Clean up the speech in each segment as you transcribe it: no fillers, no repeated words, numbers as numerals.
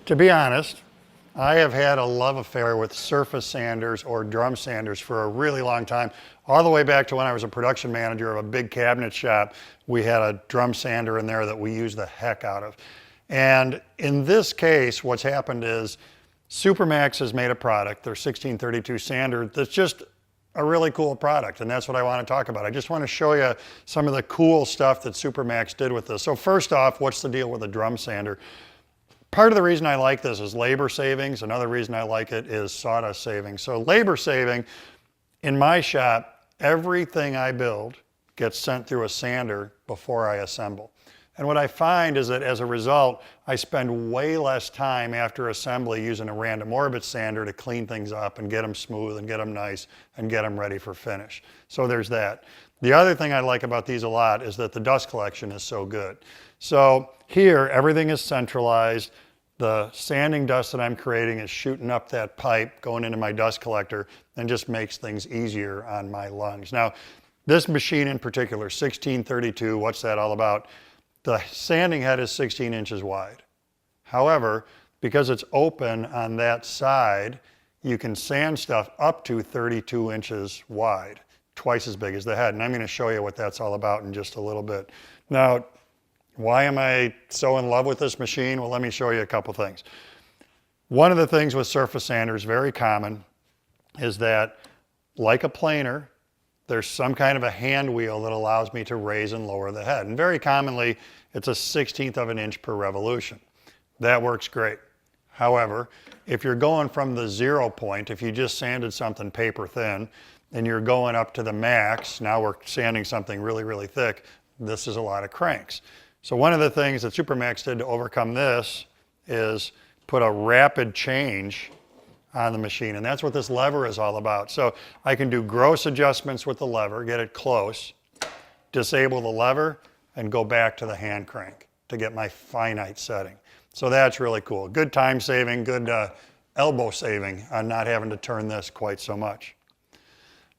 To be honest, I have had a love affair with surface sanders or drum sanders for a really long time. All the way back to when I was a production manager of a big cabinet shop, we had a drum sander in there that we used the heck out of. And in this case, what's happened is SuperMax has made a product, their 1632 sander, that's just a really cool product, and that's what I want to talk about. I just want to show you some of the cool stuff that SuperMax did with this. So first off, what's the deal with a drum sander? Part of the reason I like this is labor savings. Another reason I like it is sawdust savings. So labor saving, in my shop, everything I build gets sent through a sander before I assemble. And what I find is that as a result, I spend way less time after assembly using a random orbit sander to clean things up and get them smooth and get them nice and get them ready for finish. So there's that. The other thing I like about these a lot is that the dust collection is so good. So here, everything is centralized. The sanding dust that I'm creating is shooting up that pipe, going into my dust collector, and just makes things easier on my lungs. Now, this machine in particular, 1632, what's that all about? The sanding head is 16 inches wide. However, because it's open on that side, you can sand stuff up to 32 inches wide, twice as big as the head. And I'm going to show you what that's all about in just a little bit. Now, why am I so in love with this machine? Well, let me show you a couple things. One of the things with surface sanders, very common, is that like a planer, there's some kind of a hand wheel that allows me to raise and lower the head. And very commonly, it's a 1/16 of an inch per revolution. That works great. However, if you're going from the 0 point, if you just sanded something paper thin, and you're going up to the max, now we're sanding something really, really thick, this is a lot of cranks. So one of the things that SuperMax did to overcome this is put a rapid change on the machine, and that's what this lever is all about. So I can do gross adjustments with the lever, get it close, disable the lever, and go back to the hand crank to get my finite setting. So that's really cool. Good time saving, good elbow saving on not having to turn this quite so much.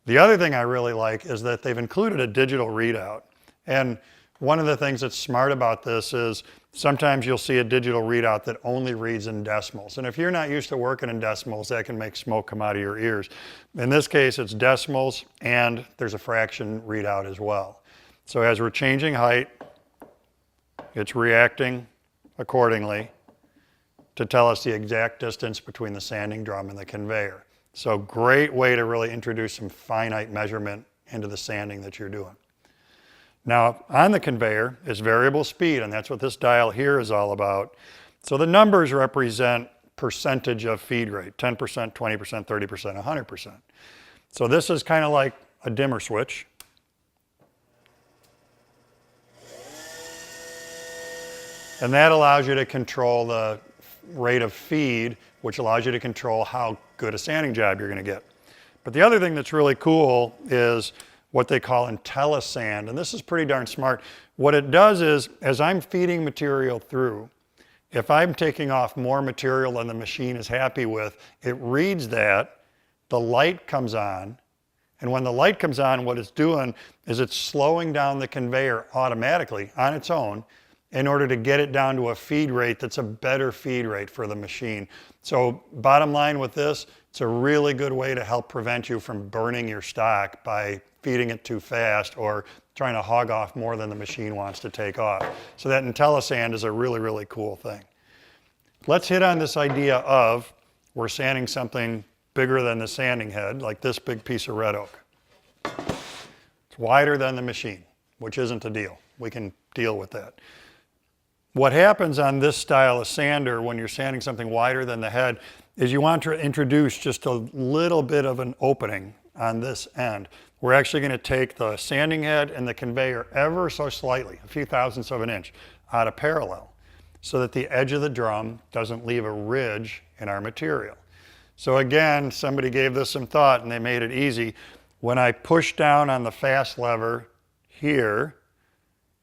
The other thing I really like is that they've included a digital readout. And one of the things that's smart about this is sometimes you'll see a digital readout that only reads in decimals. And if you're not used to working in decimals, that can make smoke come out of your ears. In this case, it's decimals and there's a fraction readout as well. So as we're changing height, it's reacting accordingly to tell us the exact distance between the sanding drum and the conveyor. So great way to really introduce some finite measurement into the sanding that you're doing. Now, on the conveyor is variable speed, and that's what this dial here is all about. So the numbers represent percentage of feed rate, 10%, 20%, 30%, 100%. So this is kind of like a dimmer switch. And that allows you to control the rate of feed, which allows you to control how good a sanding job you're going to get. But the other thing that's really cool is what they call IntelliSand, and this is pretty darn smart. What it does is, as I'm feeding material through, if I'm taking off more material than the machine is happy with, it reads that, the light comes on, and when the light comes on, what it's doing is it's slowing down the conveyor automatically on its own in order to get it down to a feed rate that's a better feed rate for the machine. So bottom line with this, it's a really good way to help prevent you from burning your stock by feeding it too fast or trying to hog off more than the machine wants to take off. So that IntelliSand is a really, really cool thing. Let's hit on this idea of we're sanding something bigger than the sanding head, like this big piece of red oak. It's wider than the machine, which isn't a deal. We can deal with that. What happens on this style of sander when you're sanding something wider than the head is you want to introduce just a little bit of an opening on this end. We're actually going to take the sanding head and the conveyor ever so slightly, a few thousandths of an inch, out of parallel so that the edge of the drum doesn't leave a ridge in our material. So again, somebody gave this some thought and they made it easy. When I push down on the fast lever here,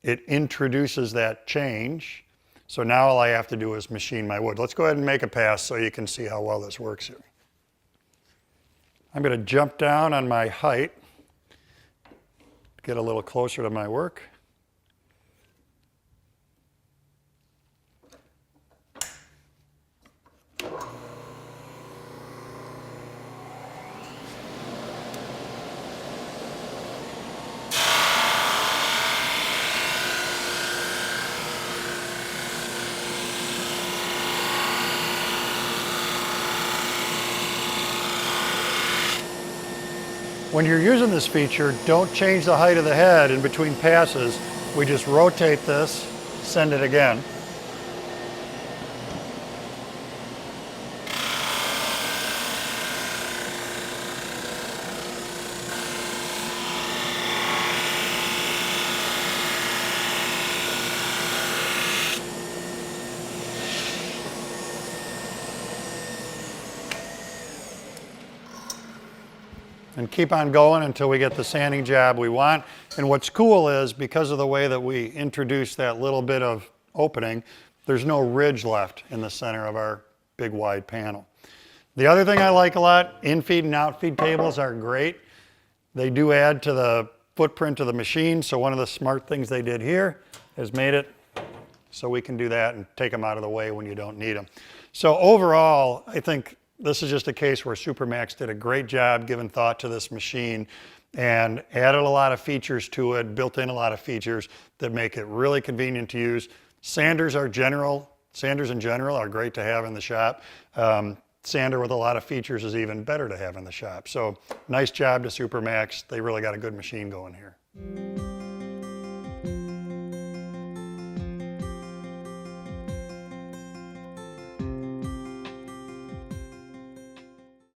it introduces that change. So now all I have to do is machine my wood. Let's go ahead and make a pass so you can see how well this works here. I'm going to jump down on my height, get a little closer to my work. When you're using this feature, don't change the height of the head in between passes. We just rotate this, send it again. And keep on going until we get the sanding job we want. And what's cool is, because of the way that we introduced that little bit of opening, there's no ridge left in the center of our big wide panel. The other thing I like a lot, in-feed and out-feed tables are great. They do add to the footprint of the machine, so one of the smart things they did here is made it so we can do that and take them out of the way when you don't need them. So overall, I think this is just a case where SuperMax did a great job giving thought to this machine and added a lot of features to it, built in a lot of features that make it really convenient to use. Sanders in general are great to have in the shop. Sander with a lot of features is even better to have in the shop. So nice job to SuperMax. They really got a good machine going here.